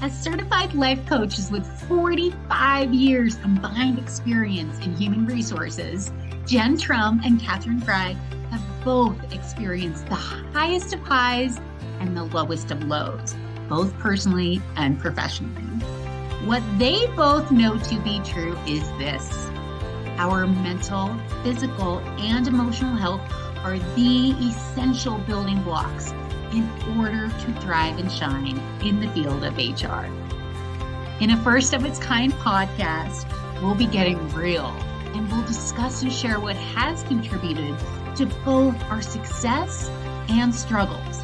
As certified life coaches with 45 years combined experience in human resources, Jen Trum and Katherine Fry have both experienced the highest of highs and the lowest of lows, both personally and professionally. What they both know to be true is this: our mental, physical, and emotional health are the essential building blocks in order to thrive and shine in the field of HR. In a first of its kind podcast, we'll be getting real and we'll discuss and share what has contributed to both our success and struggles,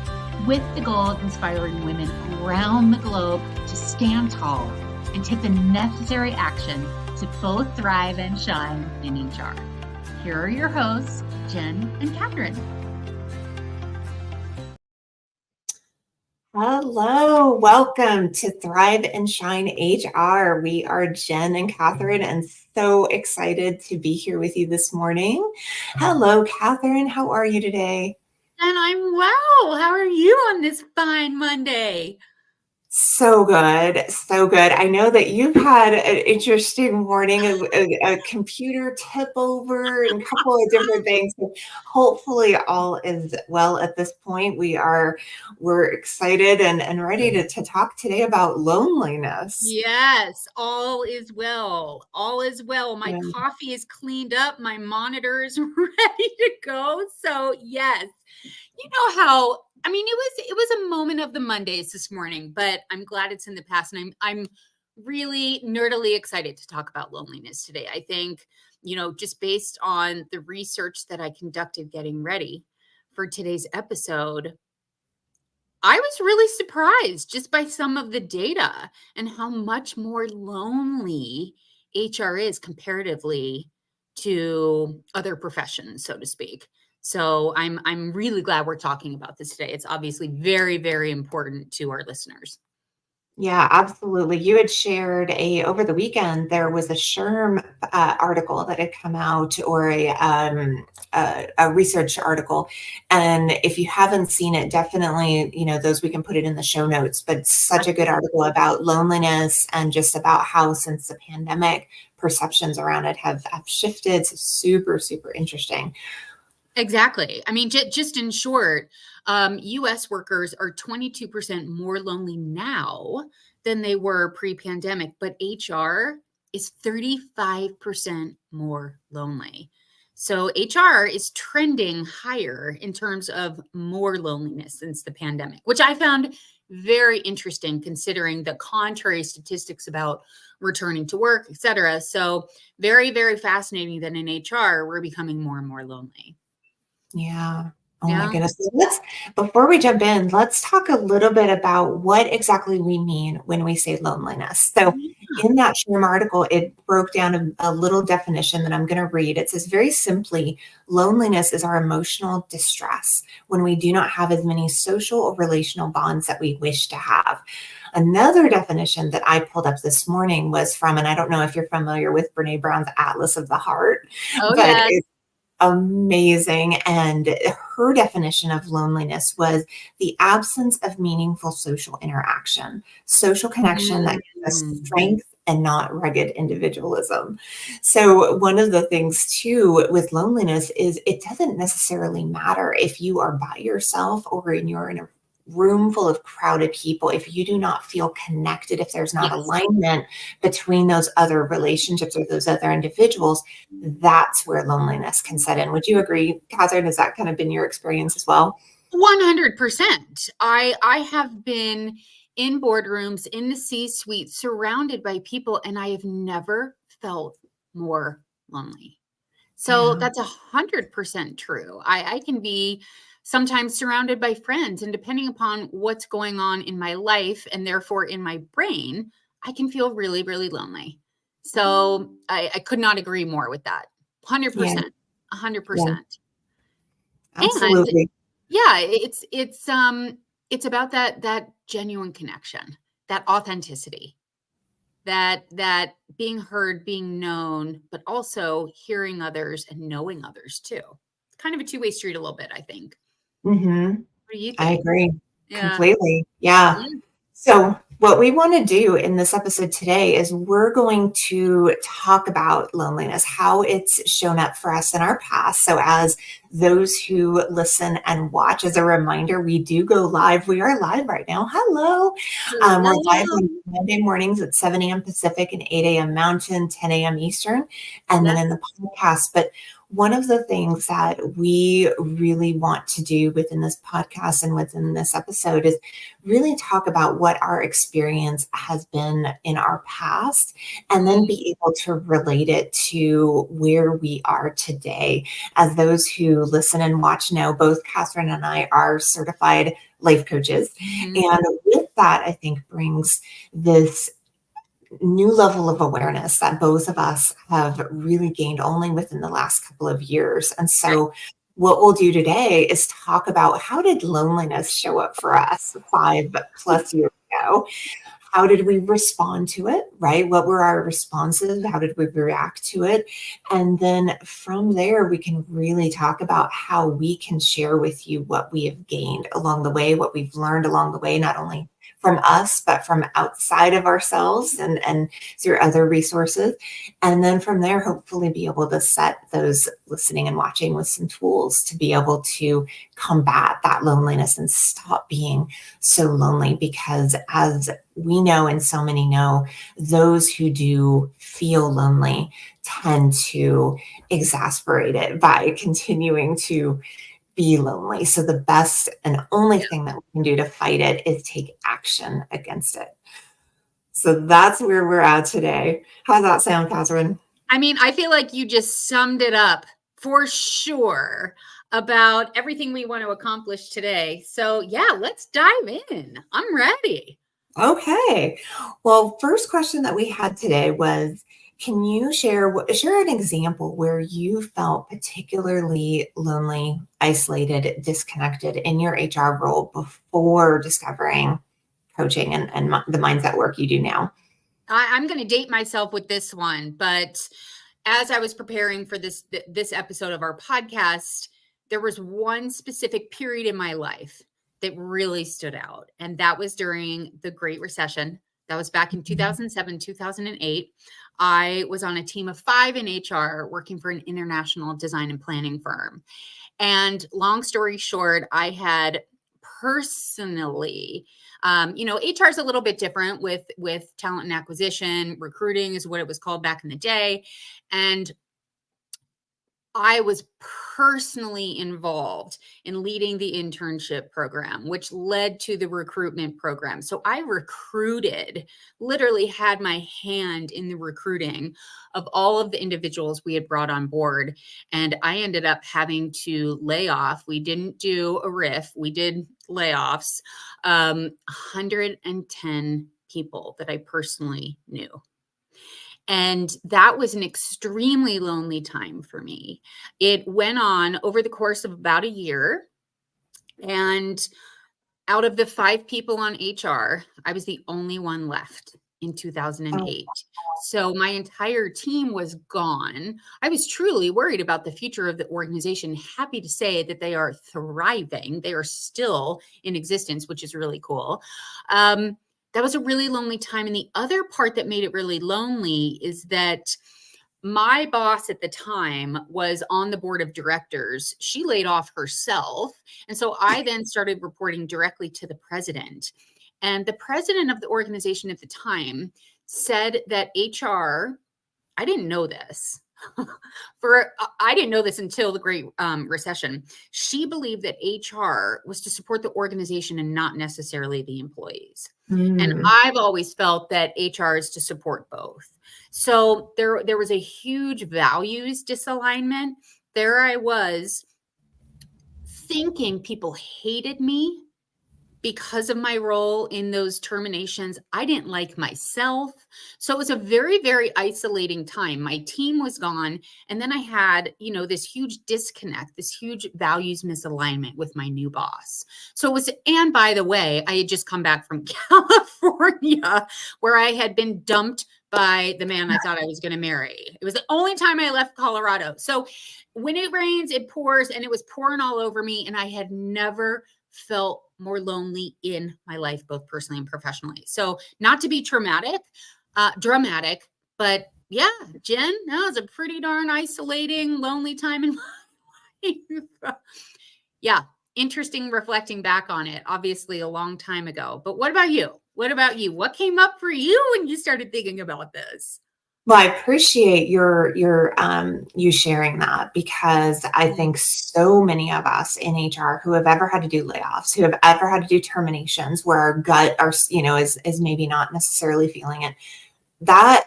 with the goal of inspiring women around the globe to stand tall and take the necessary action to both thrive and shine in HR. Here are your hosts, Jen and Katherine. Hello, welcome to Thrive and Shine HR. We are Jen and Katherine, and so excited to be here with you this morning. Hello, Katherine. How are you today? And I'm well. How are you on this fine Monday? So good, so good. I know that you've had an interesting morning, a computer tip over and a couple of different things. So hopefully all is well at this point. We're excited and ready to talk today about loneliness. Yes, all is well. All is well. My coffee is cleaned up. My monitor is ready to go. So yes, you know how, it was a moment of the Mondays this morning, but I'm glad it's in the past. And I'm really nerdily excited to talk about loneliness today. I think, just based on the research that I conducted getting ready for today's episode, I was really surprised just by some of the data and how much more lonely HR is comparatively to other professions, so to speak. So I'm really glad we're talking about this today. It's obviously very, very important to our listeners. Yeah, absolutely. You had shared over the weekend, there was a SHRM article that had come out, or a research article. And if you haven't seen it, definitely, those, we can put it in the show notes, but such a good article about loneliness and just about how since the pandemic, perceptions around it have shifted. So super, super interesting. Exactly. I mean, just in short, U.S. workers are 22% more lonely now than they were pre-pandemic, but HR is 35% more lonely. So HR is trending higher in terms of more loneliness since the pandemic, which I found very interesting considering the contrary statistics about returning to work, et cetera. So very, very fascinating that in HR, we're becoming more and more lonely. Yeah. Oh my goodness. Before we jump in, let's talk a little bit about what exactly we mean when we say loneliness. So in that SHRM article, it broke down a little definition that I'm going to read. It says very simply, loneliness is our emotional distress when we do not have as many social or relational bonds that we wish to have. Another definition that I pulled up this morning was from, and I don't know if you're familiar with Brene Brown's Atlas of the Heart, but yes. It's amazing. And her definition of loneliness was the absence of meaningful social interaction, social connection that gives us strength and not rugged individualism. So one of the things too with loneliness is it doesn't necessarily matter if you are by yourself or you're in a room full of crowded people. If you do not feel connected, if there's not alignment between those other relationships or those other individuals, that's where loneliness can set in. Would you agree, Katherine? Has that kind of been your experience as well? 100%. I have been in boardrooms, in the C-suite, surrounded by people, and I have never felt more lonely. So that's 100% true. I can be sometimes surrounded by friends, and depending upon what's going on in my life and therefore in my brain, I can feel really, really lonely. So I could not agree more with that. 100%, 100%. Absolutely. And yeah, it's about that genuine connection, that authenticity, that being heard, being known, but also hearing others and knowing others too. It's kind of a two-way street a little bit, I think. Mm-hmm. What do you think? I agree completely. Yeah. So, what we want to do in this episode today is we're going to talk about loneliness, how it's shown up for us in our past. So, as those who listen and watch, as a reminder, we do go live. We are live right now. Hello. We're live Hello. on Monday mornings at 7 a.m. Pacific and 8 a.m. Mountain, 10 a.m. Eastern, and then Yes. in the podcast. But one of the things that we really want to do within this podcast and within this episode is really talk about what our experience has been in our past and then be able to relate it to where we are today. As those who listen and watch know, both Katherine and I are certified life coaches. And with that, I think brings this new level of awareness that both of us have really gained only within the last couple of years. And so what we'll do today is talk about how did loneliness show up for us 5+ years ago? How did we respond to it, right? What were our responses? How did we react to it? And then from there, we can really talk about how we can share with you what we have gained along the way, what we've learned along the way, not only from us, but from outside of ourselves and through other resources. And then from there, hopefully be able to set those listening and watching with some tools to be able to combat that loneliness and stop being so lonely. Because as we know, and so many know, those who do feel lonely tend to exasperate it by continuing to be lonely. So the best and only thing that we can do to fight it is take action against it. So that's where we're at today. How's that sound, Katherine? I mean, I feel like you just summed it up for sure about everything we want to accomplish today. So, yeah, let's dive in. I'm ready. Okay. Well, first question that we had today was, can you share an example where you felt particularly lonely, isolated, disconnected in your HR role before discovering coaching and the mindset work you do now? I'm going to date myself with this one, but as I was preparing for this episode of our podcast, there was one specific period in my life that really stood out, and that was during the Great Recession. That was back in 2007, 2008. I was on a team of 5 in HR working for an international design and planning firm. And long story short, I had personally, HR is a little bit different with talent and acquisition. Recruiting is what it was called back in the day. And I was personally involved in leading the internship program, which led to the recruitment program. So I recruited, literally had my hand in the recruiting of all of the individuals we had brought on board. And I ended up having to lay off. We didn't do a RIF, we did layoffs, 110 people that I personally knew. And that was an extremely lonely time for me. It went on over the course of about a year. And out of the 5 people on HR, I was the only one left in 2008. So my entire team was gone. I was truly worried about the future of the organization. Happy to say that they are thriving. They are still in existence, which is really cool. That was a really lonely time. And the other part that made it really lonely is that my boss at the time was on the board of directors. She laid off herself. And so I then started reporting directly to the president. And the president of the organization at the time said that HR, I didn't know this. I didn't know this until the Great Recession. She believed that HR was to support the organization and not necessarily the employees. And I've always felt that HR is to support both. So there was a huge values disalignment. There I was thinking people hated me because of my role in those terminations. I didn't like myself. So it was a very, very isolating time. My team was gone. And then I had, this huge disconnect, this huge values misalignment with my new boss. So it was, and by the way, I had just come back from California where I had been dumped by the man I thought I was going to marry. It was the only time I left Colorado. So when it rains, it pours, and it was pouring all over me. And I had never felt more lonely in my life, both personally and professionally. So not to be dramatic, but yeah, Jen, that was a pretty darn isolating, lonely time in my life. Yeah, interesting reflecting back on it, obviously a long time ago. But what about you? What about you? What came up for you when you started thinking about this? Well, I appreciate your you sharing that, because I think so many of us in HR who have ever had to do layoffs, who have ever had to do terminations, where our gut is maybe not necessarily feeling it, that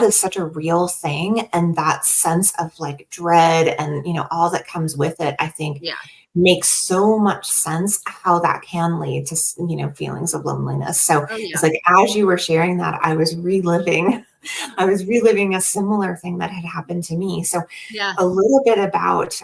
is such a real thing, and that sense of like dread and all that comes with it, I think Yeah. makes so much sense how that can lead to feelings of loneliness. So Oh, yeah. it's like, as you were sharing that, I was reliving a similar thing that had happened to me. So Yeah. a little bit about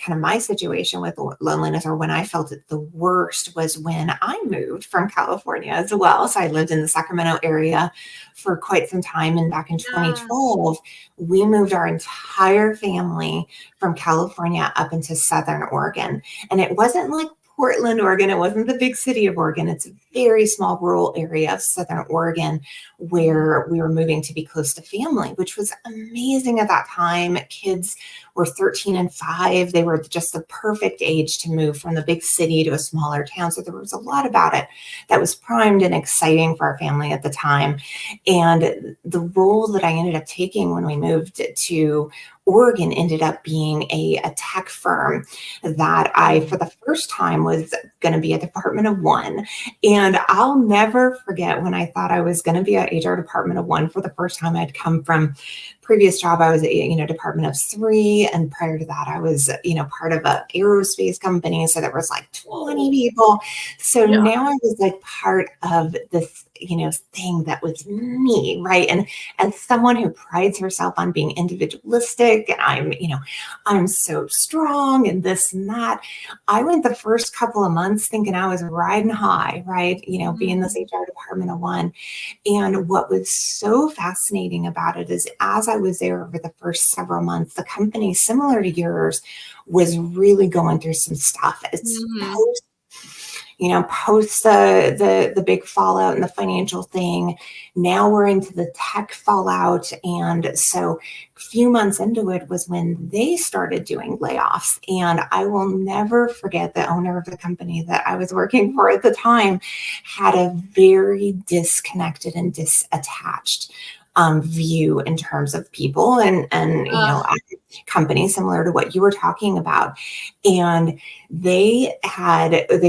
kind of my situation with loneliness, or when I felt it the worst, was when I moved from California as well. So I lived in the Sacramento area for quite some time. And back in 2012, we moved our entire family from California up into Southern Oregon. And it wasn't like Portland, Oregon. It wasn't the big city of Oregon. It's a very small rural area of Southern Oregon where we were moving to be close to family, which was amazing at that time. Kids were 13 and 5. They were just the perfect age to move from the big city to a smaller town. So there was a lot about it that was primed and exciting for our family at the time. And the role that I ended up taking when we moved to Oregon ended up being a tech firm that I, for the first time, was going to be a department of one. And I'll never forget when I thought I was going to be an HR department of one for the first time. I'd come from previous job, I was a department of 3, and prior to that, I was part of a aerospace company. So there was like 20 people. So now I was like part of this thing that was me, right? And as someone who prides herself on being individualistic, and I'm so strong and this and that, I went the first couple of months thinking I was riding high, right? Being this HR department of one. And what was so fascinating about it is, as I was there over the first several months, the company, similar to yours, was really going through some stuff. It's post the big fallout and the financial thing. Now we're into the tech fallout. And so a few months into it was when they started doing layoffs. And I will never forget, the owner of the company that I was working for at the time had a very disconnected and disattached view in terms of people and companies, similar to what you were talking about. And they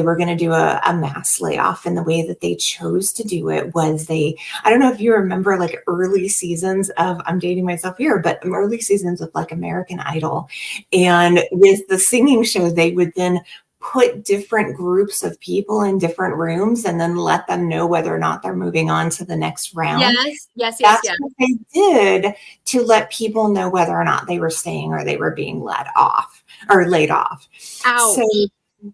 were going to do a mass layoff, and the way that they chose to do it was I don't know if you remember like early seasons of, I'm dating myself here, but early seasons of like American Idol. And with the singing show, they would then put different groups of people in different rooms and then let them know whether or not they're moving on to the next round. Yes. That's what they did to let people know whether or not they were staying or they were being laid off. Ouch. So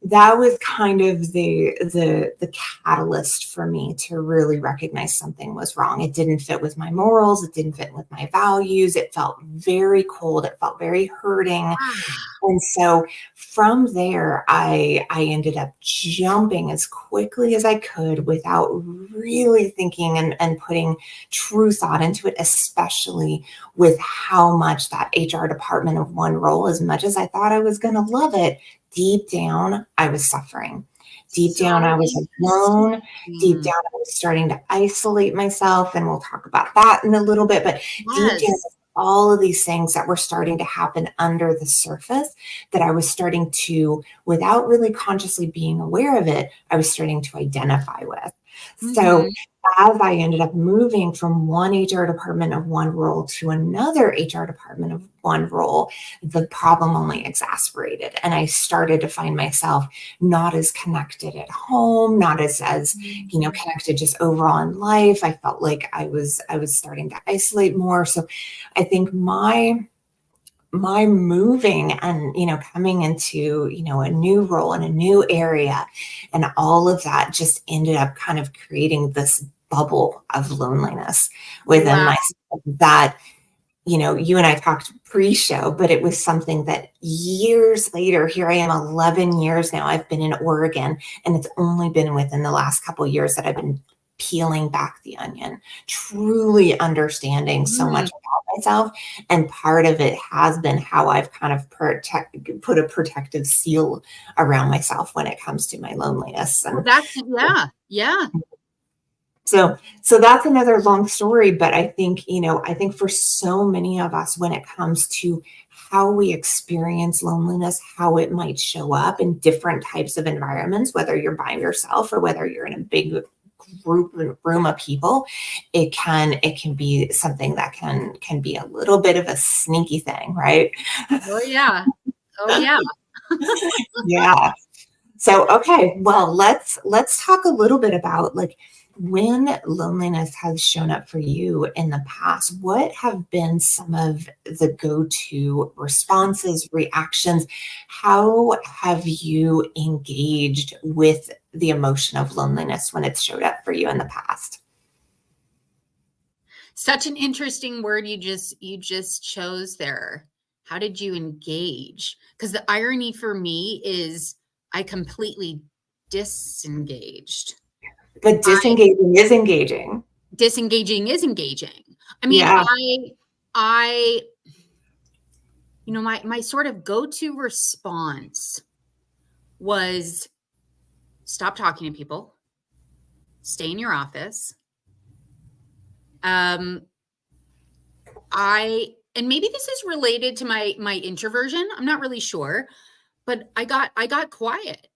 that was kind of the catalyst for me to really recognize something was wrong. It didn't fit with my morals. It didn't fit with my values. It felt very cold. It felt very hurting. And so from there, I ended up jumping as quickly as I could without really thinking and putting true thought into it, especially with how much that HR department of one role, as much as I thought I was going to love it, deep down, I was suffering. Deep down, I was alone. Deep down, I was starting to isolate myself. And we'll talk about that in a little bit. But deep down, all of these things that were starting to happen under the surface that I was starting to, without really consciously being aware of it, I was starting to identify with. So as I ended up moving from one HR department of one role to another HR department of one role, the problem only exacerbated. And I started to find myself not as connected at home, not as connected just overall in life. I felt like I was starting to isolate more. So I think my moving and coming into a new role in a new area and all of that just ended up kind of creating this bubble of loneliness within myself that you and I talked pre-show, but it was something that years later, here I am 11 years now, I've been in Oregon, and it's only been within the last couple of years that I've been peeling back the onion, truly understanding so much about myself. And part of it has been how I've kind of put a protective seal around myself when it comes to my loneliness. And yeah. So that's another long story, but I think for so many of us, when it comes to how we experience loneliness, how it might show up in different types of environments, whether you're by yourself or whether you're in a big room of people, it can be something that can be a little bit of a sneaky thing, right? Oh yeah. Yeah. So, okay, well, let's talk a little bit about, like, when loneliness has shown up for you in the past. What have been some of the go-to responses, reactions? How have you engaged with the emotion of loneliness when it's showed up for you in the past? Such an interesting word you just chose there. How did you engage? Because the irony for me is I completely disengaged. But disengaging is engaging. Disengaging is engaging. I mean, Yeah. I my sort of go-to response was stop talking to people, stay in your office. And maybe this is related to my introversion. I'm not really sure, but I got quiet.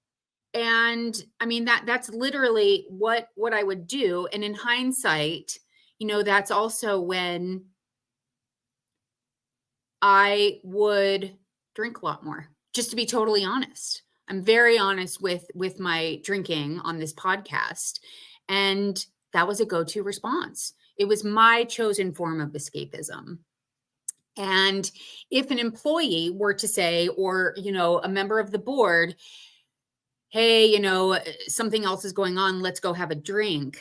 And I mean, that's literally what I would do. And in hindsight, that's also when I would drink a lot more, just to be totally honest. I'm very honest with my drinking on this podcast. And that was a go-to response. It was my chosen form of escapism. And if an employee were to say, or, a member of the board, hey, something else is going on, let's go have a drink.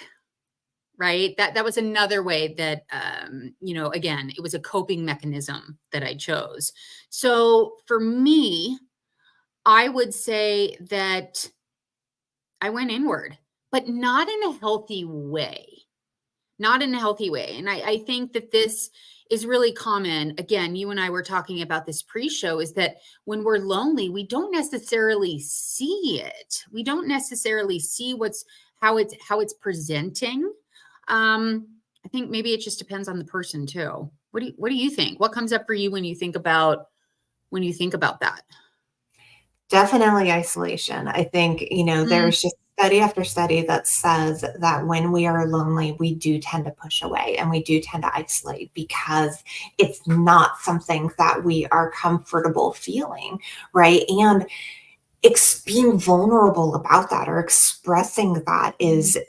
Right. That was another way that, again, it was a coping mechanism that I chose. So for me, I would say that I went inward, but not in a healthy way. Not in a healthy way. And I think that this is really common. Again, you and I were talking about this pre-show, is that when we're lonely, we don't necessarily see it. We don't necessarily see how it's presenting. I think maybe it just depends on the person too. What do you think? What comes up for you when you think about that? Definitely isolation. I think, there's just study after study that says that when we are lonely, we do tend to push away and we do tend to isolate because it's not something that we are comfortable feeling, right? And being vulnerable about that or expressing that is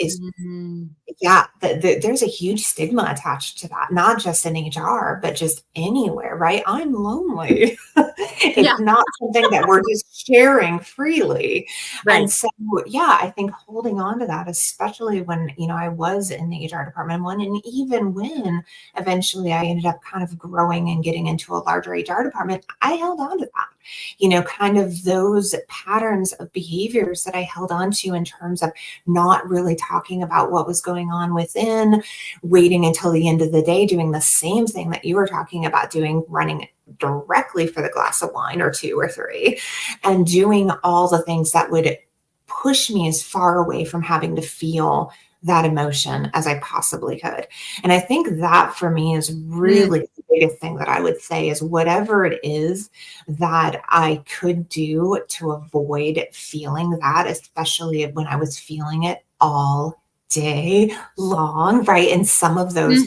yeah, there's a huge stigma attached to that, not just in HR, but just anywhere, right? I'm lonely. It's not something that we're just sharing freely. Right. And so, yeah, I think holding on to that, especially when, I was in the HR department and even when eventually I ended up kind of growing and getting into a larger HR department, I held on to that, kind of those patterns of behaviors that I held on to in terms of not really talking about what was going on within, waiting until the end of the day, doing the same thing that you were talking about doing, running directly for the glass of wine or two or three, and doing all the things that would push me as far away from having to feel that emotion as I possibly could. And I think that for me is really the biggest thing that I would say is whatever it is that I could do to avoid feeling that, especially when I was feeling it all day long, right? In some of those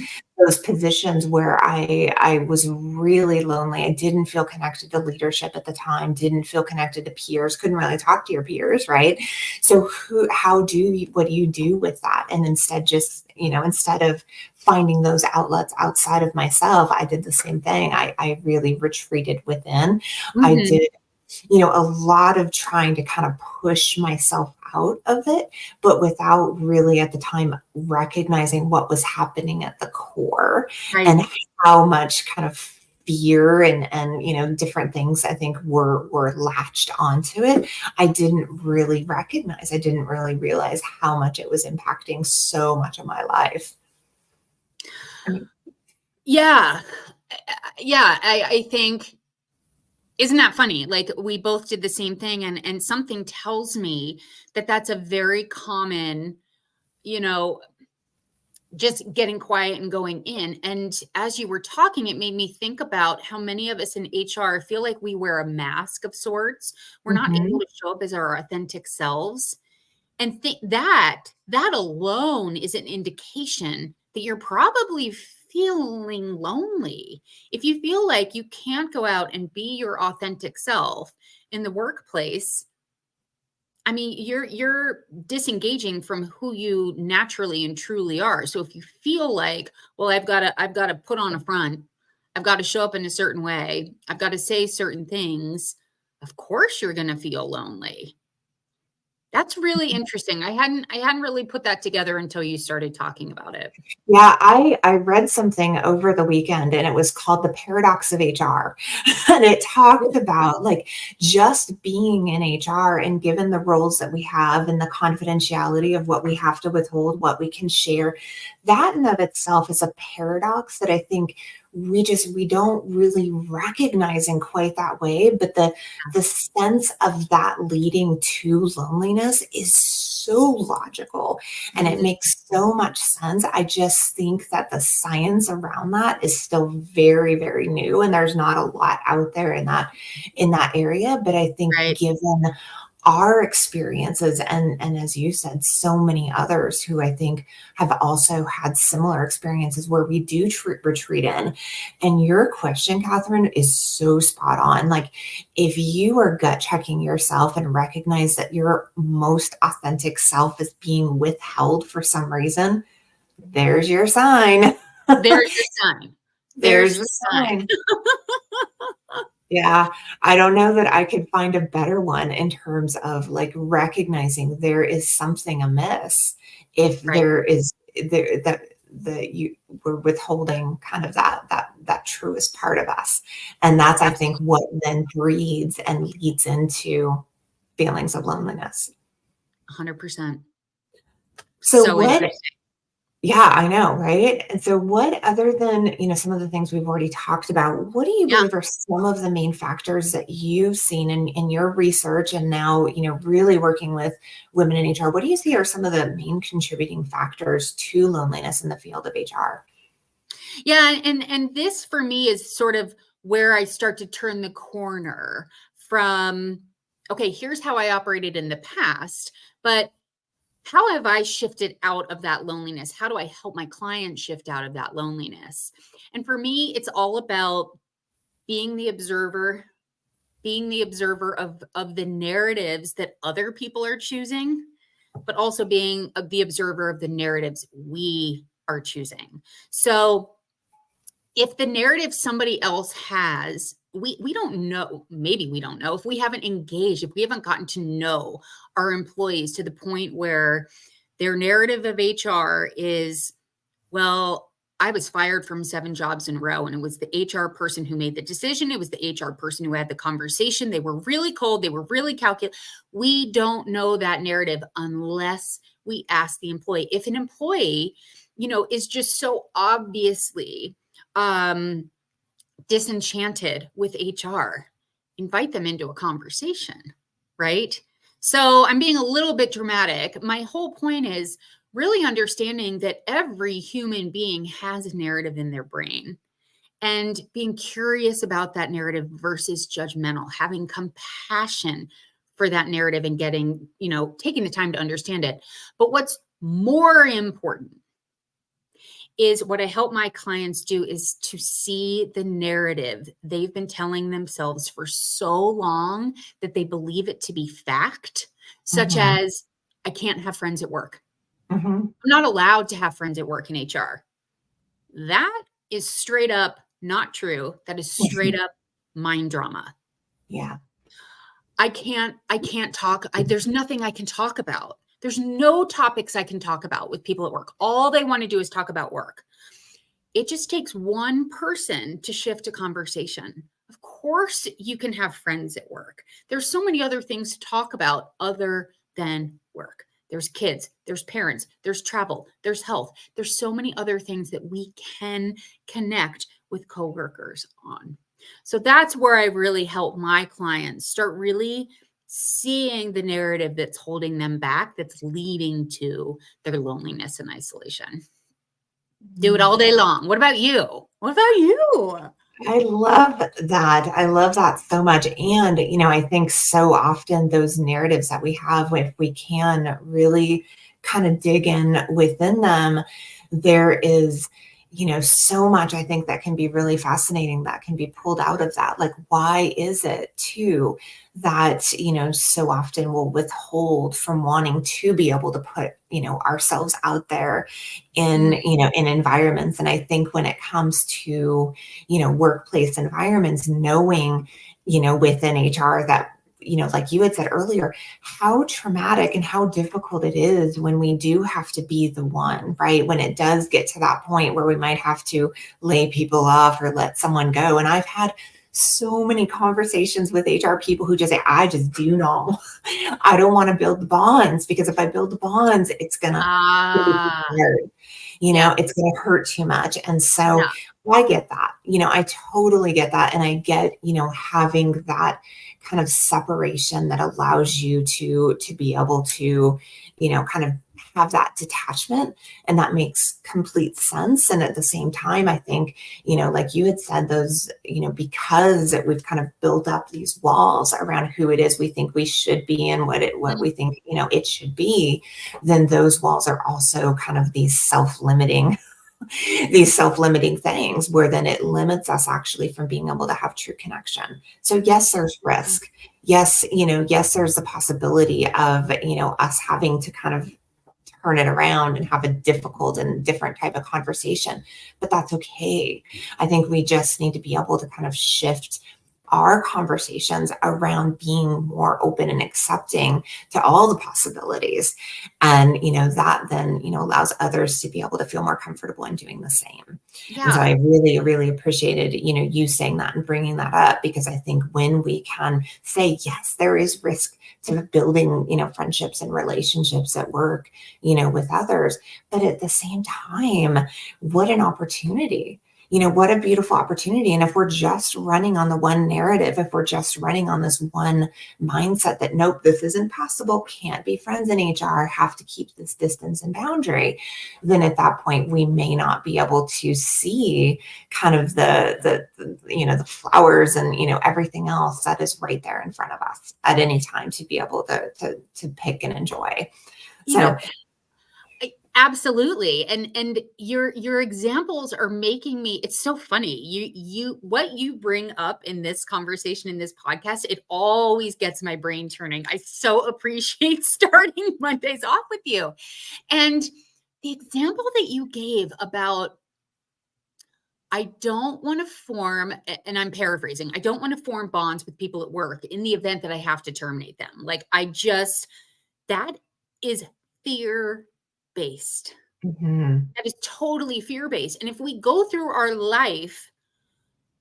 positions where I was really lonely. I didn't feel connected to leadership at the time, didn't feel connected to peers, couldn't really talk to your peers, right? So what do you do with that? And instead instead of finding those outlets outside of myself, I did the same thing. I really retreated within. I did a lot of trying to kind of push myself out of it, but without really at the time recognizing what was happening at the core and Right. how much kind of fear and different things I think were latched onto it. I didn't really realize how much it was impacting so much of my life. Yeah. Yeah. I think, isn't that funny? Like, we both did the same thing, and something tells me that that's a very common, just getting quiet and going in. And as you were talking, it made me think about how many of us in HR feel like we wear a mask of sorts. We're not able Mhm. to show up as our authentic selves. And think that alone is an indication that you're probably feeling lonely. If you feel like you can't go out and be your authentic self in the workplace, I mean, you're disengaging from who you naturally and truly are. So if you feel like, well, I've got to put on a front, I've got to show up in a certain way, I've got to say certain things, of course you're going to feel lonely. That's really interesting. I hadn't really put that together until you started talking about it. Yeah, I read something over the weekend and it was called The Paradox of HR. And it talked about like just being in HR and given the roles that we have and the confidentiality of what we have to withhold, what we can share, that in of itself is a paradox that I think we don't really recognize in quite that way. But the sense of that leading to loneliness is so logical and it Mhm. makes so much sense. I just think that the science around that is still very, very new, and there's not a lot out there in that area. But I think Right. given our experiences and as you said, so many others who I think have also had similar experiences where we do retreat in. And your question, Catherine, is so spot on. Like if you are gut checking yourself and recognize that your most authentic self is being withheld for some reason, there's your sign. There's your sign. There's There's your the sign. sign. Yeah, I don't know that I could find a better one in terms of like recognizing there is something amiss if Right. there is there that you were withholding kind of that truest part of us. And that's I think Absolutely. what then breeds and leads into feelings of loneliness. 100%. So So what interesting. Yeah, I know, right? And so what other than, some of the things we've already talked about, what do you Yeah. believe are some of the main factors that you've seen in your research and now, really working with women in HR? What do you see are some of the main contributing factors to loneliness in the field of HR? Yeah, and this for me is sort of where I start to turn the corner from, okay, here's how I operated in the past, but how have I shifted out of that loneliness? How do I help my clients shift out of that loneliness? And for me, it's all about being the observer, of the narratives that other people are choosing, but also being the observer of the narratives we are choosing. So if the narrative somebody else has, we don't know, maybe we don't know, if we haven't engaged, if we haven't gotten to know our employees to the point where their narrative of HR is, well, I was fired from 7 jobs in a row, and it was the HR person who made the decision. It was the HR person who had the conversation. They were really cold. They were really calculated. We don't know that narrative unless we ask the employee. If an employee, is just so obviously um, disenchanted with HR, invite them into a conversation, right? So I'm being a little bit dramatic. My whole point is really understanding that every human being has a narrative in their brain and being curious about that narrative versus judgmental, having compassion for that narrative and taking the time to understand it. But what's more important is what I help my clients do is to see the narrative they've been telling themselves for so long that they believe it to be fact, such Mhm, as, I can't have friends at work. mhm. I'm not allowed to have friends at work in HR. That is straight up not true. That is straight up mind drama. Yeah. I can't talk. There's nothing I can talk about. There's no topics I can talk about with people at work. All they want to do is talk about work. It just takes one person to shift a conversation. Of course, you can have friends at work. There's so many other things to talk about other than work. There's kids, there's parents, there's travel, there's health. There's so many other things that we can connect with coworkers on. So that's where I really help my clients start really seeing the narrative that's holding them back, that's leading to their loneliness and isolation. Do it all day long. What about you? What about you? I love that. I love that so much. And, I think so often those narratives that we have, if we can really kind of dig in within them, there is, so much I think that can be really fascinating that can be pulled out of that. Like, why is it too that, so often we'll withhold from wanting to be able to put, ourselves out there in, in environments. And I think when it comes to, workplace environments, knowing, within HR that, like you had said earlier, how traumatic and how difficult it is when we do have to be the one, right? When it does get to that point where we might have to lay people off or let someone go. And I've had so many conversations with HR people who just say, I just do not, I don't want to build the bonds, because if I build the bonds, it's going to be hard. It's going to hurt too much. And so I get that, I totally get that. And I get, having that kind of separation that allows you to be able to, kind of have that detachment, and that makes complete sense. And at the same time, I think, like you had said, those, because we've kind of built up these walls around who it is we think we should be and what we think, it should be, then those walls are also kind of these self-limiting things, where then it limits us actually from being able to have true connection. So yes, there's risk. Yes, yes, there's the possibility of, us having to kind of turn it around and have a difficult and different type of conversation, but that's okay. I think we just need to be able to kind of shift our conversations around being more open and accepting to all the possibilities. And, that then, allows others to be able to feel more comfortable in doing the same. Yeah. And so I really, really appreciated, you saying that and bringing that up, because I think when we can say, yes, there is risk to building, friendships and relationships at work, with others, but at the same time, what an opportunity. What a beautiful opportunity. And if we're just running on the one narrative, if we're just running on this one mindset that, nope, this isn't possible, can't be friends in HR, have to keep this distance and boundary, then at that point, we may not be able to see kind of the flowers and, everything else that is right there in front of us at any time to be able to pick and enjoy. So absolutely. And your examples are making me, it's so funny. You what you bring up in this conversation, in this podcast, it always gets my brain turning. I so appreciate starting Mondays off with you. And the example that you gave about, I don't want to form, and I'm paraphrasing, I don't want to form bonds with people at work in the event that I have to terminate them. Like, that is fear-based. That is totally fear-based. And if we go through our life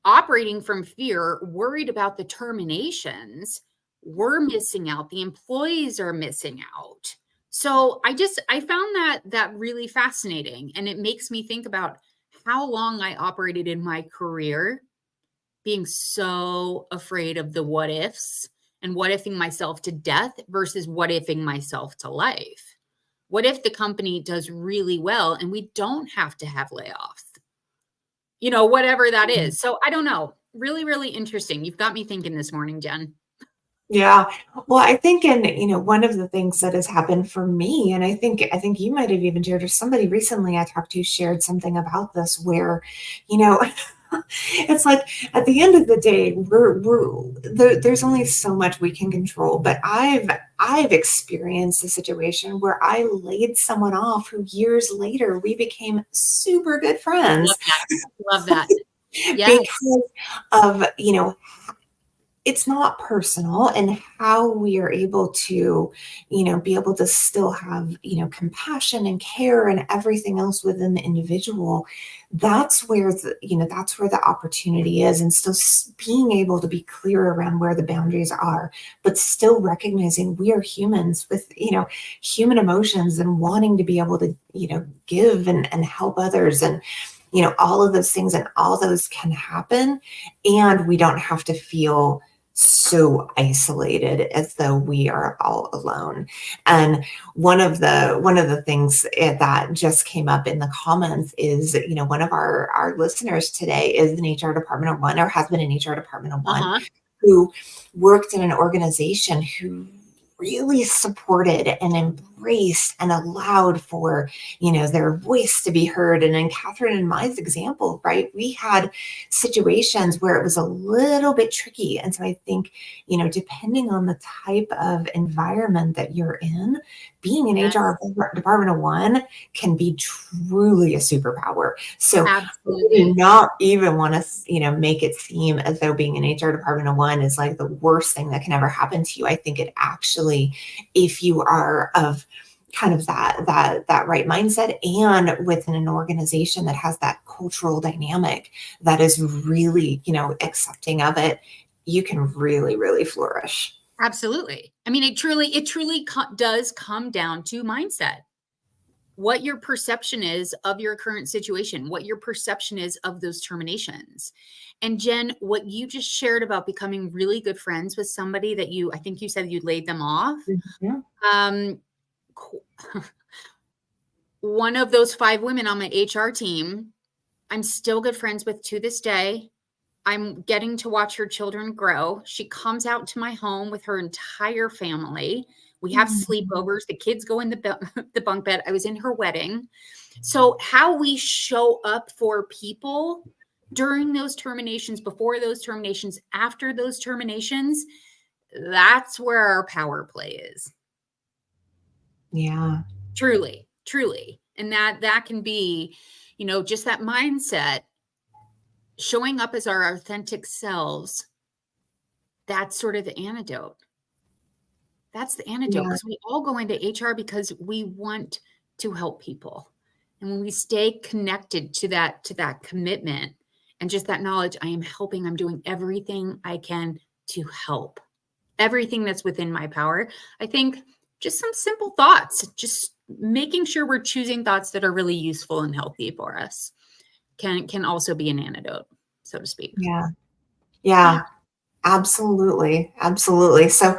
operating from fear, worried about the terminations, we're missing out. The employees are missing out. So I found that really fascinating. And it makes me think about how long I operated in my career being so afraid of the what ifs and what ifing myself to death versus what ifing myself to life. What if the company does really well and we don't have to have layoffs? Whatever that is. So I don't know. Really, really interesting. You've got me thinking this morning, Jen. Yeah. Well, I think, one of the things that has happened for me, and I think you might have even shared, or somebody recently I talked to shared something about this, where, it's like at the end of the day, there's only so much we can control. But I've experienced a situation where I laid someone off who years later we became super good friends. Love that. Yes. Because of, it's not personal, and how we are able to, be able to still have, compassion and care and everything else within the individual. That's where that's where the opportunity is, and still being able to be clear around where the boundaries are, but still recognizing we are humans with, human emotions and wanting to be able to, give and help others, and, all of those things, and all those can happen. And we don't have to feel so isolated as though we are all alone. And one of the things that just came up in the comments is, one of our listeners today is an HR department of one, or has been an HR department of one, who worked in an organization who really supported and embraced and allowed for, their voice to be heard. And in Katherine and my example, right, we had situations where it was a little bit tricky. And so I think, depending on the type of environment that you're in, being an HR department of one can be truly a superpower. So we do not even want to, make it seem as though being an HR department of one is like the worst thing that can ever happen to you. I think it actually, if you are of kind of that right mindset, and within an organization that has that cultural dynamic that is really, accepting of it, you can really, really flourish. Absolutely. I mean, it truly does come down to mindset. What your perception is of your current situation, what your perception is of those terminations. And Jen, what you just shared about becoming really good friends with somebody that I think you said you laid them off. Mm-hmm. One of those 5 women on my HR team, I'm still good friends with to this day. I'm getting to watch her children grow. She comes out to my home with her entire family. We have sleepovers. The kids go in the bunk bed. I was in her wedding. So how we show up for people during those terminations, before those terminations, after those terminations, that's where our power play is. Yeah. Truly. And that can be, just that mindset, showing up as our authentic selves. That's sort of the antidote. That's the antidote, because we all go into HR because we want to help people. And when we stay connected to that commitment and just that knowledge, I am helping, I'm doing everything I can to help, everything that's within my power. I think just some simple thoughts, just making sure we're choosing thoughts that are really useful and healthy for us can also be an antidote, so to speak. Yeah, absolutely. So,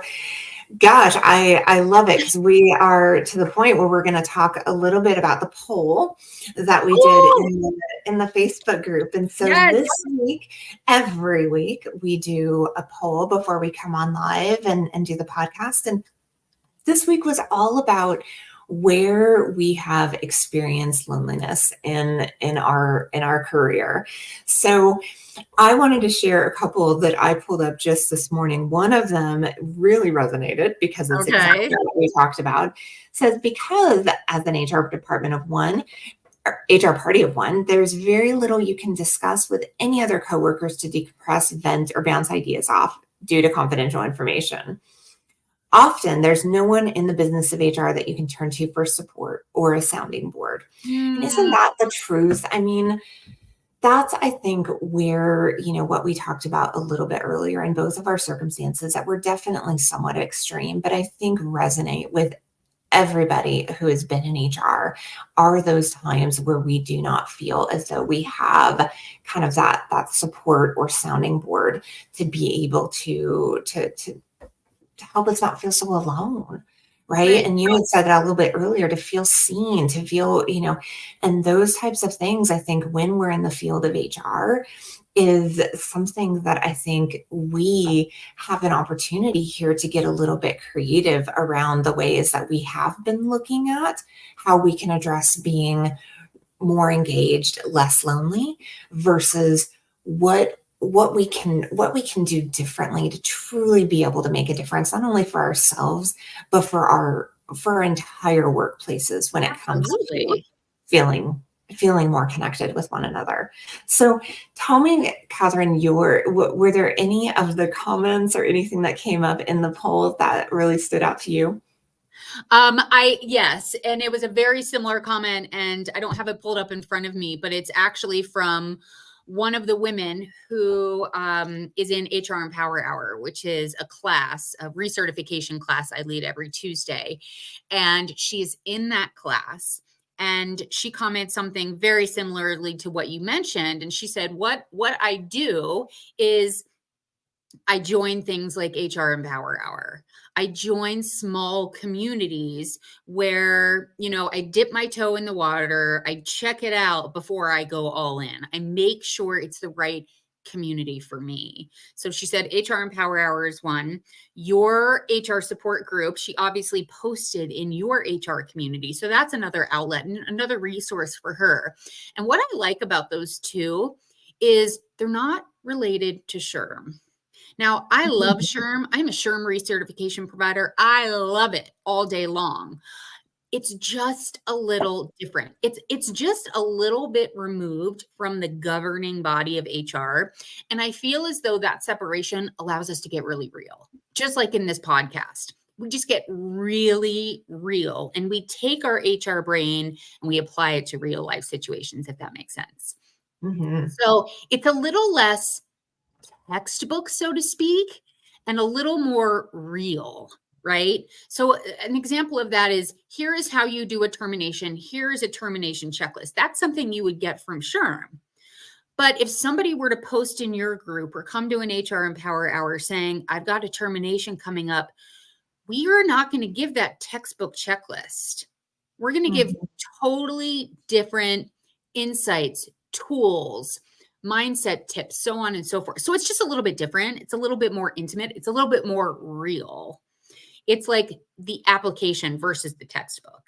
gosh, I love it, because we are to the point where we're going to talk a little bit about the poll that we did in the Facebook group. And so this week, every week, we do a poll before we come on live and do the podcast. And this week was all about where we have experienced loneliness in our career. So I wanted to share a couple that I pulled up just this morning. One of them really resonated because it's exactly what we talked about. It says, because as an HR department of one, or HR party of one, there's very little you can discuss with any other coworkers to decompress, vent, or bounce ideas off due to confidential information. Often there's no one in the business of HR that you can turn to for support or a sounding board. And isn't that the truth? I mean, that's, I think, where, what we talked about a little bit earlier in both of our circumstances that were definitely somewhat extreme, but I think resonate with everybody who has been in HR, are those times where we do not feel as though we have kind of that support or sounding board to be able to help us not feel so alone. Right. And you had said that a little bit earlier, to feel seen, to feel, and those types of things, I think, when we're in the field of HR, is something that I think we have an opportunity here to get a little bit creative around the ways that we have been looking at how we can address being more engaged, less lonely, versus what we can do differently to truly be able to make a difference, not only for ourselves, but for our entire workplaces when it comes to feeling feeling more connected with one another. So tell me, Katherine, were there any of the comments or anything that came up in the poll that really stood out to you? Yes, and it was a very similar comment, and I don't have it pulled up in front of me, but it's actually from one of the women who is in HR Empower Hour, which is a class, a recertification class I lead every Tuesday. And she's in that class, and she comments something very similarly to what you mentioned. And she said, what I do is I join things like HR Empower Hour. I join small communities where, I dip my toe in the water. I check it out before I go all in. I make sure it's the right community for me. So she said HR Empower Hour is one. Your HR support group, she obviously posted in your HR community. So that's another outlet and another resource for her. And what I like about those two is they're not related to SHRM. Now, I love SHRM. I'm a SHRM recertification provider. I love it all day long. It's just a little different. It's just a little bit removed from the governing body of HR. And I feel as though that separation allows us to get really real, just like in this podcast. We just get really real, and we take our HR brain and we apply it to real life situations, if that makes sense. Mm-hmm. So it's a little less textbook, so to speak, and a little more real, right? So an example of that is, here is how you do a termination. Here is a termination checklist. That's something you would get from SHRM. But if somebody were to post in your group or come to an HR Empower Hour saying, I've got a termination coming up, we are not going to give that textbook checklist. We're going to give totally different insights, tools, mindset tips, so on and so forth. So it's just a little bit different. It's a little bit more intimate. It's a little bit more real. It's like the application versus the textbook.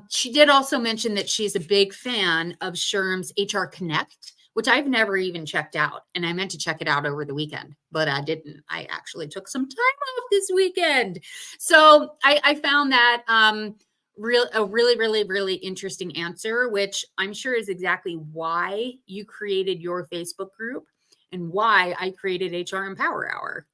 She did also mention that she's a big fan of SHRM's HR Connect, which I've never even checked out. And I meant to check it out over the weekend, but I didn't. I actually took some time off this weekend. So I found that a really interesting answer, which I'm sure is exactly why you created your Facebook group and why I created HR Empower Hour.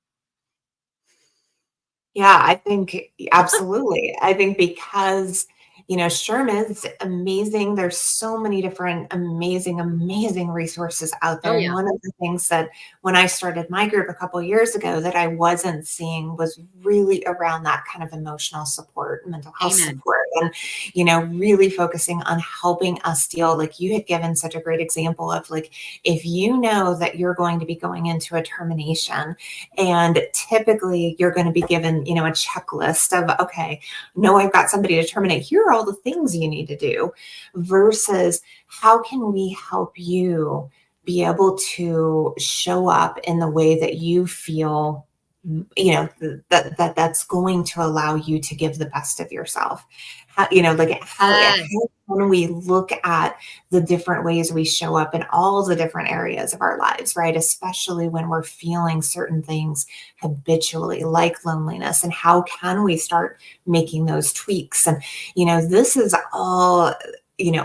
Yeah, I think absolutely. I think because, SHRM is amazing. There's so many different amazing resources out there. Oh, And yeah. one of the things that when I started my group a couple of years ago that I wasn't seeing was really around that kind of emotional support, mental health Amen. support, and, really focusing on helping us deal. Like you had given such a great example of, like, if you know that you're going to be going into a termination, and typically you're going to be given, a checklist of, okay, no, I've got somebody to terminate. Here are all the things you need to do, versus how can we help you be able to show up in the way that you feel, that's going to allow you to give the best of yourself. How can we look at the different ways we show up in all the different areas of our lives, right? Especially when we're feeling certain things habitually, like loneliness, and how can we start making those tweaks? And, this is all,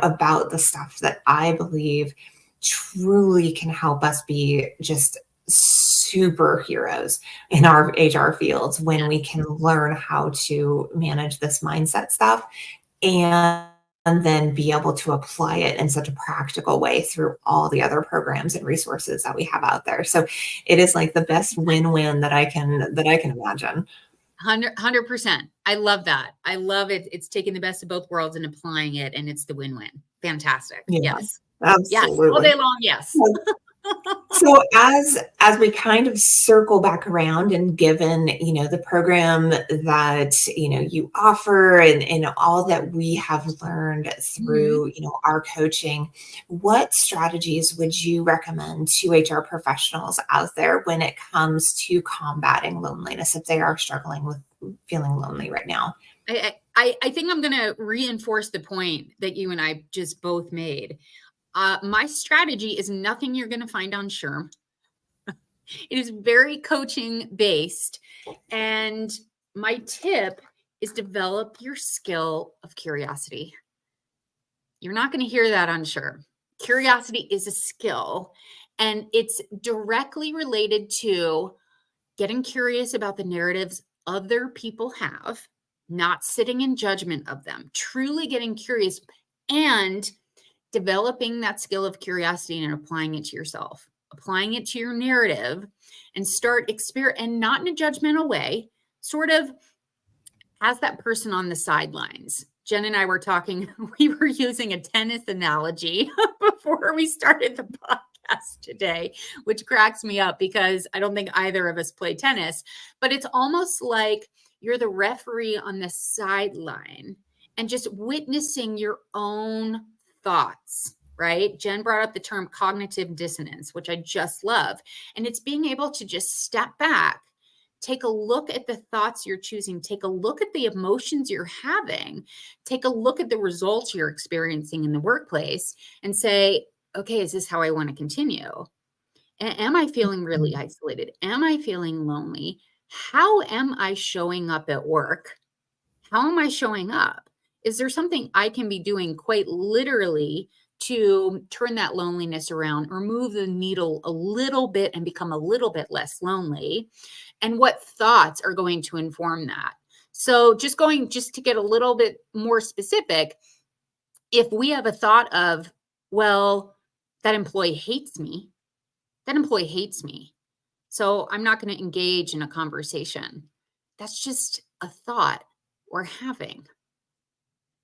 about the stuff that I believe truly can help us be just superheroes in our HR fields when we can learn how to manage this mindset stuff and then be able to apply it in such a practical way through all the other programs and resources that we have out there. So it is like the best win-win that I can imagine. 100%. I love that. I love it. It's taking the best of both worlds and applying it, and it's the win-win. Fantastic. Yeah, Yes. absolutely. Yes. All day long. Yes. So as we kind of circle back around, and given, the program that, you offer, and all that we have learned through, our coaching, what strategies would you recommend to HR professionals out there when it comes to combating loneliness if they are struggling with feeling lonely right now? I think I'm going to reinforce the point that you and I just both made. My strategy is nothing you're going to find on SHRM. It is very coaching based. And my tip is develop your skill of curiosity. You're not going to hear that, I'm sure. Curiosity is a skill, and it's directly related to getting curious about the narratives other people have, not sitting in judgment of them, truly getting curious and developing that skill of curiosity and applying it to yourself, applying it to your narrative, and start and not in a judgmental way, sort of as that person on the sidelines. Jen and I were talking, we were using a tennis analogy before we started the podcast today, which cracks me up because I don't think either of us play tennis, but it's almost like you're the referee on the sideline and just witnessing your own thoughts, right? Jen brought up the term cognitive dissonance, which I just love. And it's being able to just step back, take a look at the thoughts you're choosing, take a look at the emotions you're having, take a look at the results you're experiencing in the workplace and say, okay, is this how I want to continue? Am I feeling really isolated? Am I feeling lonely? How am I showing up at work? How am I showing up? Is there something I can be doing quite literally to turn that loneliness around or move the needle a little bit and become a little bit less lonely? And what thoughts are going to inform that? So just to get a little bit more specific, if we have a thought of, well, that employee hates me, so I'm not going to engage in a conversation. That's just a thought we're having.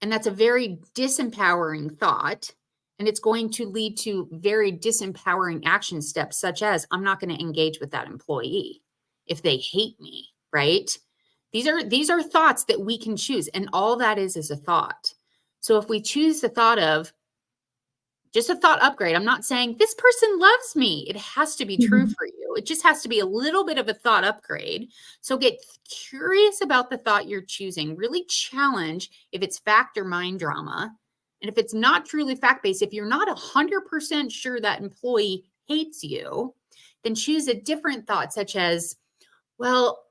And that's a very disempowering thought. And it's going to lead to very disempowering action steps, such as I'm not going to engage with that employee if they hate me, right? These are thoughts that we can choose. And all that is a thought. So if we choose the thought of just a thought upgrade, I'm not saying this person loves me. It has to be true for you. It just has to be a little bit of a thought upgrade. So get curious about the thought you're choosing. Really challenge if it's fact or mind drama. And if it's not truly fact-based, if you're not 100% sure that employee hates you, then choose a different thought, such as, well,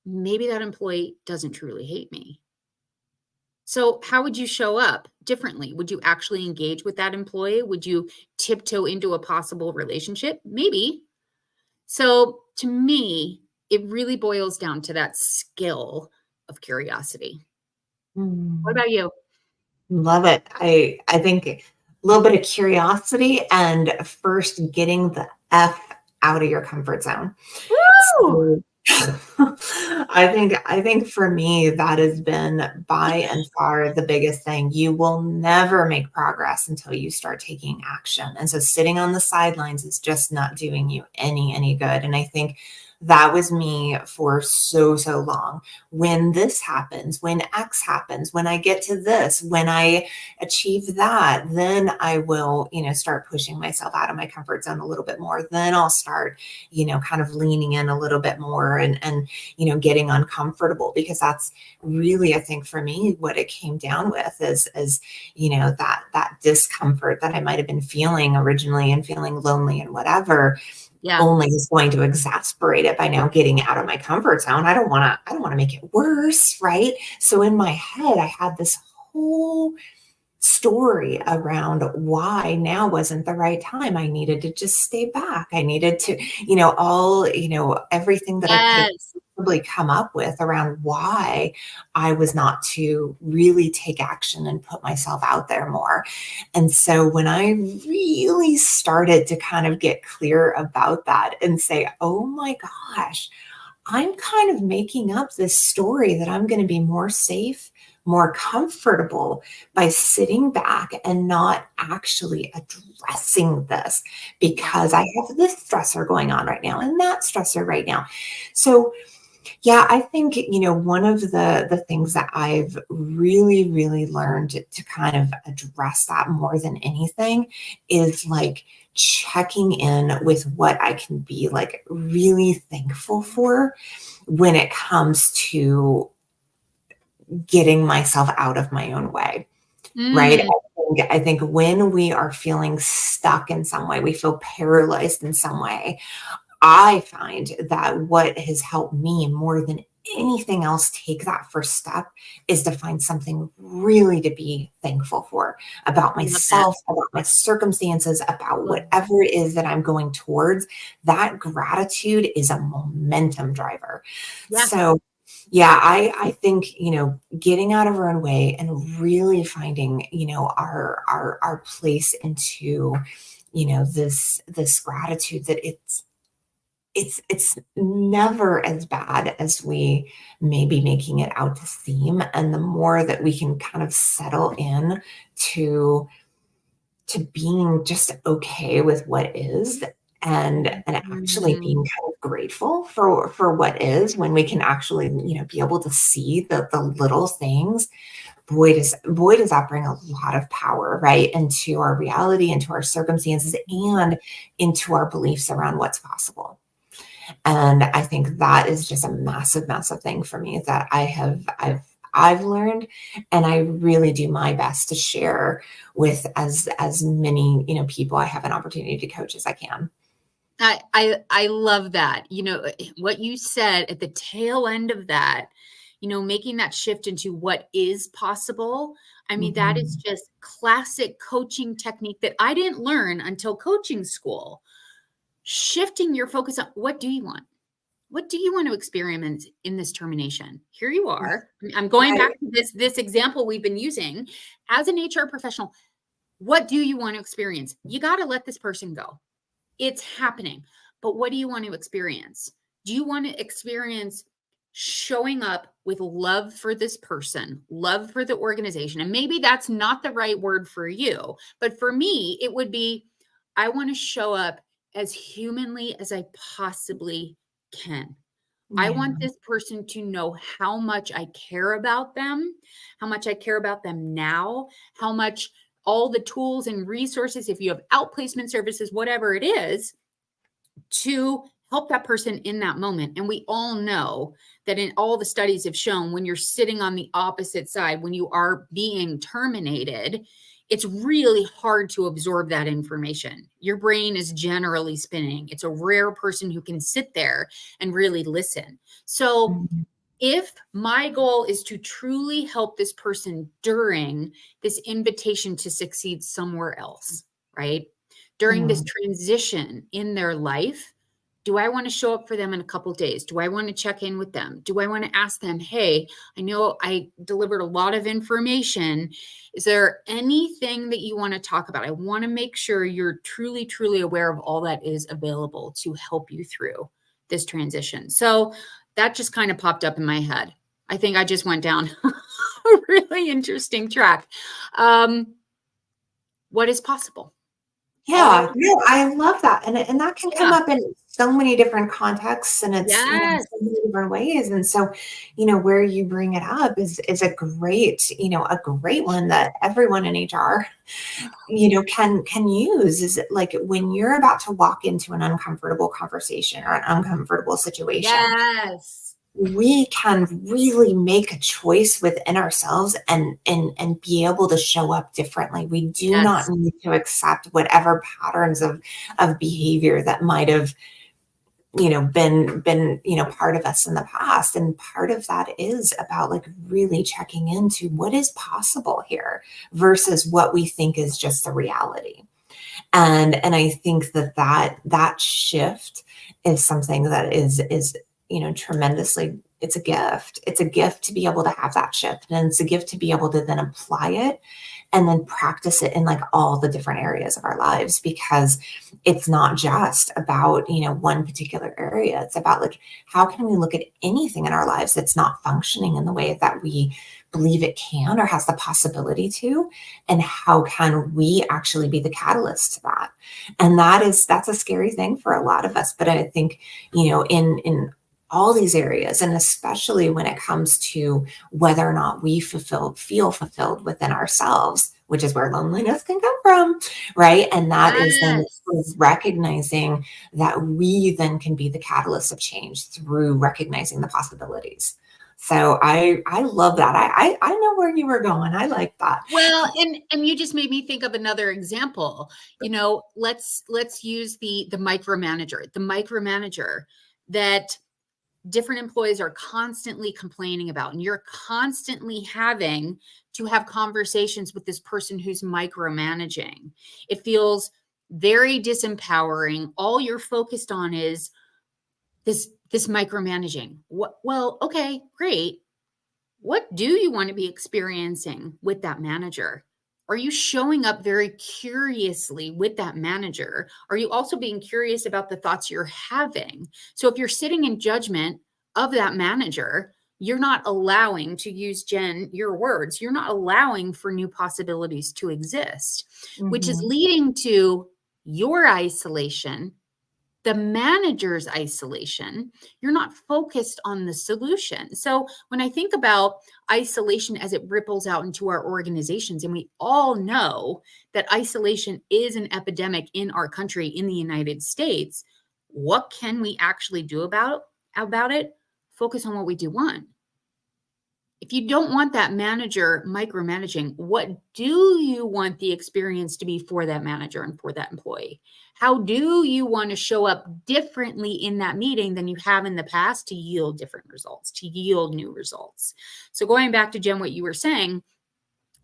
maybe that employee doesn't truly hate me. So how would you show up differently? Would you actually engage with that employee? Would you tiptoe into a possible relationship? Maybe. So to me, it really boils down to that skill of curiosity. What about you? Love it. I think a little bit of curiosity and first getting the F out of your comfort zone. Woo! So, I think for me, that has been by and far the biggest thing. You will never make progress until you start taking action. And so sitting on the sidelines is just not doing you any good. And I think that was me for so long. When this happens, when X happens, when I get to this, when I achieve that, then I will, start pushing myself out of my comfort zone a little bit more. Then I'll start, kind of leaning in a little bit more and getting uncomfortable, because that's really, I think for me, what it came down with is that discomfort that I might have been feeling originally and feeling lonely and whatever. Yeah. Only is going to exasperate it by now getting out of my comfort zone. I don't want to make it worse, right? So in my head, I had this whole story around why now wasn't the right time. I needed to just stay back. I needed to, everything that I could probably come up with around why I was not to really take action and put myself out there more. And so when I really started to kind of get clear about that and say, oh my gosh, I'm kind of making up this story that I'm going to be more safe, more comfortable by sitting back and not actually addressing this, because I have this stressor going on right now and that stressor right now. So yeah, I think, one of the things that I've really learned to kind of address that more than anything is like checking in with what I can be like really thankful for when it comes to getting myself out of my own way, right? I think when we are feeling stuck in some way, we feel paralyzed in some way, I find that what has helped me more than anything else take that first step is to find something really to be thankful for about I love that. myself, about my circumstances, about whatever it is that I'm going towards. That gratitude is a momentum driver. Yeah. So yeah, I think, getting out of our own way and really finding, our place into, this gratitude, that it's never as bad as we may be making it out to seem. And the more that we can kind of settle in to being just okay with what is, and actually being kind of grateful for what is, when we can actually, be able to see the little things, boy does that bring a lot of power, right, into our reality, into our circumstances, and into our beliefs around what's possible. And I think that is just a massive, massive thing for me that I've learned, and I really do my best to share with as many, people I have an opportunity to coach as I can. I love that. What you said at the tail end of that, making that shift into what is possible. I mean, that is just classic coaching technique that I didn't learn until coaching school. Shifting your focus on what do you want? What do you want to experiment in this termination? Here you are. I'm going back to this example we've been using as an HR professional. What do you want to experience? You got to let this person go. It's happening. But what do you want to experience? Do you want to experience showing up with love for this person, love for the organization? And maybe that's not the right word for you, but for me, it would be, I want to show up as humanly as I possibly can. I want this person to know how much I care about them, how much I care about them now, how much all the tools and resources, if you have outplacement services, whatever it is, to help that person in that moment. And we all know that in all the studies have shown, when you're sitting on the opposite side, when you are being terminated, it's really hard to absorb that information. Your brain is generally spinning. It's a rare person who can sit there and really listen. So if my goal is to truly help this person during this invitation to succeed somewhere else, right? During this transition in their life, do I want to show up for them in a couple of days? Do I want to check in with them? Do I want to ask them, hey, I know I delivered a lot of information. Is there anything that you want to talk about? I want to make sure you're truly, truly aware of all that is available to help you through this transition. So that just kind of popped up in my head. I think I just went down a really interesting track. What is possible? Yeah, no, I love that. And that can come up in so many different contexts, and it's in so many different ways. And so, where you bring it up is a great, a great one that everyone in HR, can use. Is it like when you're about to walk into an uncomfortable conversation or an uncomfortable situation? Yes. We can really make a choice within ourselves and be able to show up differently. We do not need to accept whatever patterns of behavior that might have, been, part of us in the past. And part of that is about like really checking into what is possible here versus what we think is just the reality. And I think that shift is something that is tremendously, it's a gift. It's a gift to be able to have that shift. And it's a gift to be able to then apply it and then practice it in like all the different areas of our lives, because it's not just about, one particular area. It's about like, how can we look at anything in our lives that's not functioning in the way that we believe it can or has the possibility to, and how can we actually be the catalyst to that? And that's a scary thing for a lot of us. But I think, in all these areas, and especially when it comes to whether or not we feel fulfilled within ourselves, which is where loneliness can come from, right? And that is then recognizing that we then can be the catalyst of change through recognizing the possibilities. So I love that. I know where you were going. I like that. Well, and you just made me think of another example. Let's use the micromanager that different employees are constantly complaining about, and you're constantly having to have conversations with this person who's micromanaging. It feels very disempowering. All you're focused on is this micromanaging. Well, okay, great. What do you want to be experiencing with that manager? Are you showing up very curiously with that manager? Are you also being curious about the thoughts you're having? So if you're sitting in judgment of that manager, you're not allowing, to use Jen, your words, you're not allowing for new possibilities to exist, which is leading to your isolation, the manager's isolation. You're not focused on the solution. So when I think about isolation as it ripples out into our organizations, and we all know that isolation is an epidemic in our country, in the United States, what can we actually do about it? Focus on what we do want. If you don't want that manager micromanaging, what do you want the experience to be for that manager and for that employee? How do you want to show up differently in that meeting than you have in the past to yield different results, to yield new results? So going back to Jen, what you were saying,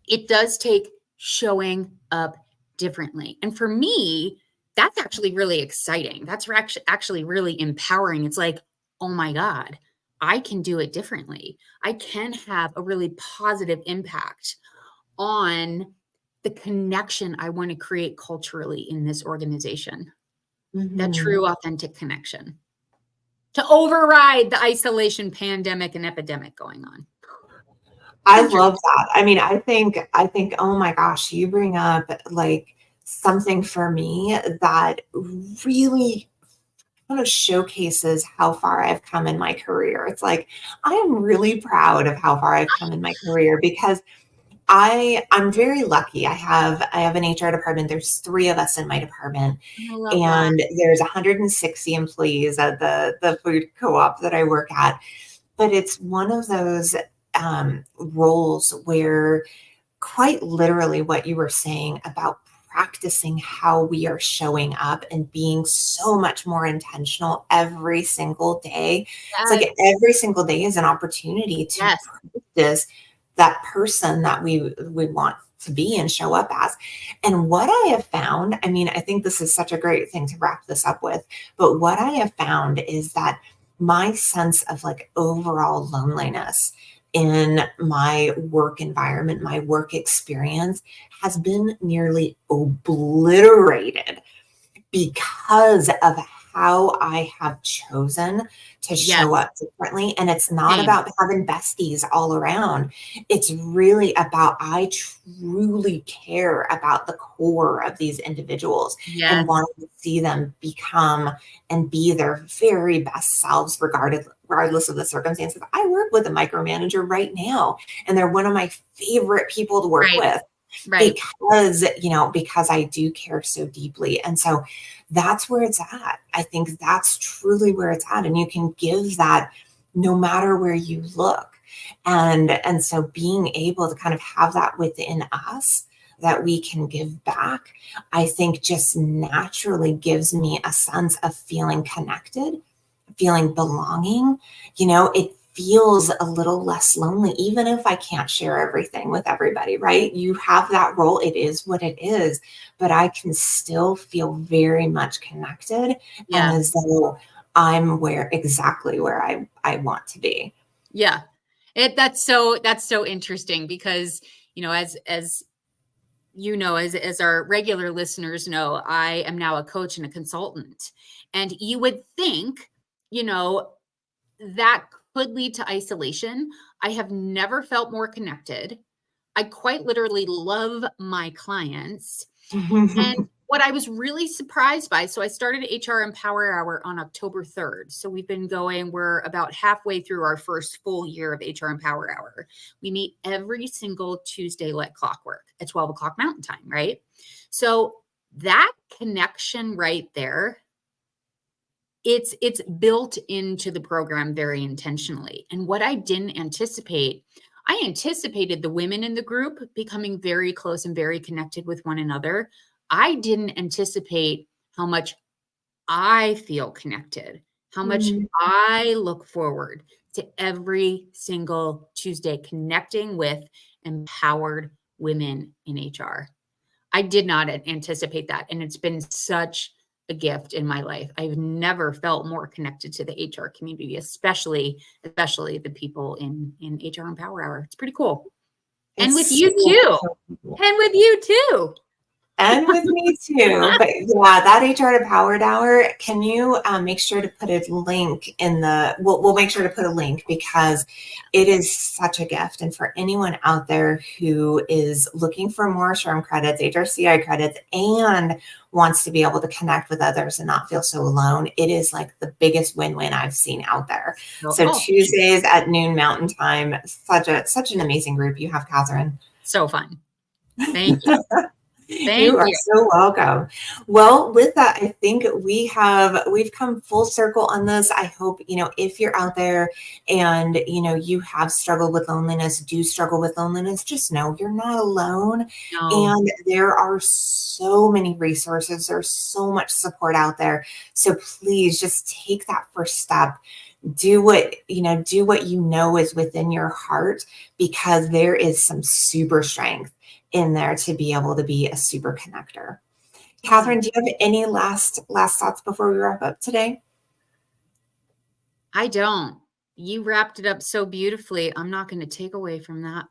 it does take showing up differently. And for me, that's actually really exciting. That's actually really empowering. It's like, oh my God, I can do it differently. I can have a really positive impact on the connection I want to create culturally in this organization. That true, authentic connection to override the isolation pandemic and epidemic going on. I love that. I mean, I think, oh my gosh, you bring up like something for me that really kind of showcases how far I've come in my career. It's like, I am really proud of how far I've come in my career because I'm very lucky. I have an HR department. There's 3 of us in my department, and there's 160 employees at the food co-op that I work at. But it's one of those roles where quite literally what you were saying about practicing how we are showing up and being so much more intentional every single day. It's like every single day is an opportunity to practice that person that we want to be and show up as. And what I have found, I mean, I think this is such a great thing to wrap this up with, but what I have found is that my sense of like overall loneliness in my work environment, my work experience has been nearly obliterated because of how I have chosen to show up differently. And it's not about having besties all around. It's really about, I truly care about the core of these individuals and wanting to see them become and be their very best selves, regardless of the circumstances. I work with a micromanager right now, and they're one of my favorite people to work with. Because I do care so deeply. And so that's where it's at. I think that's truly where it's at. And you can give that no matter where you look. And so being able to kind of have that within us that we can give back, I think just naturally gives me a sense of feeling connected, feeling belonging. It feels a little less lonely, even if I can't share everything with everybody, right? You have that role. It is what it is, but I can still feel very much connected and as though I'm exactly where I want to be. Yeah. That's so interesting because, as our regular listeners know, I am now a coach and a consultant, and you would think, that could lead to isolation. I have never felt more connected. I quite literally love my clients. And what I was really surprised by, so I started HR Empower Hour on October 3rd. So we're about halfway through our first full year of HR Empower Hour. We meet every single Tuesday like clockwork at 12 o'clock Mountain Time, right? So that connection right there, it's built into the program very intentionally. And what I didn't anticipate, I anticipated the women in the group becoming very close and very connected with one another. I didn't anticipate how much I feel connected, how much I look forward to every single Tuesday connecting with empowered women in HR. I did not anticipate that. And it's been such a gift in my life. I've never felt more connected to the HR community, especially the people in HR Empower Hour. It's pretty cool. And with you too. And with you too. And with me too. But yeah, that HR Empowered Hour, can you make sure to put a link in the, we'll make sure to put a link, because it is such a gift. And for anyone out there who is looking for more SHRM credits, HRCI credits, and wants to be able to connect with others and not feel so alone, it is like the biggest win-win I've seen out there. So Tuesdays at noon Mountain Time, such an amazing group you have, Katherine. So fun. Thank you. You are so welcome. Well, with that, I think we've come full circle on this. I hope, if you're out there and, you have struggled with loneliness, do struggle with loneliness, just know you're not alone. No. And there are so many resources. There's so much support out there. So please just take that first step. Do what you know is within your heart, because there is some super strength in there to be able to be a super connector. Katherine, do you have any last thoughts before we wrap up today? I don't. You wrapped it up so beautifully. I'm not going to take away from that.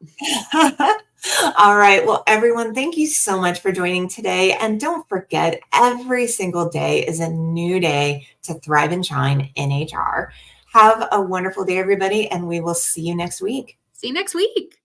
All right. Well, everyone, thank you so much for joining today. And don't forget, every single day is a new day to thrive and shine in HR. Have a wonderful day, everybody, and we will see you next week. See you next week.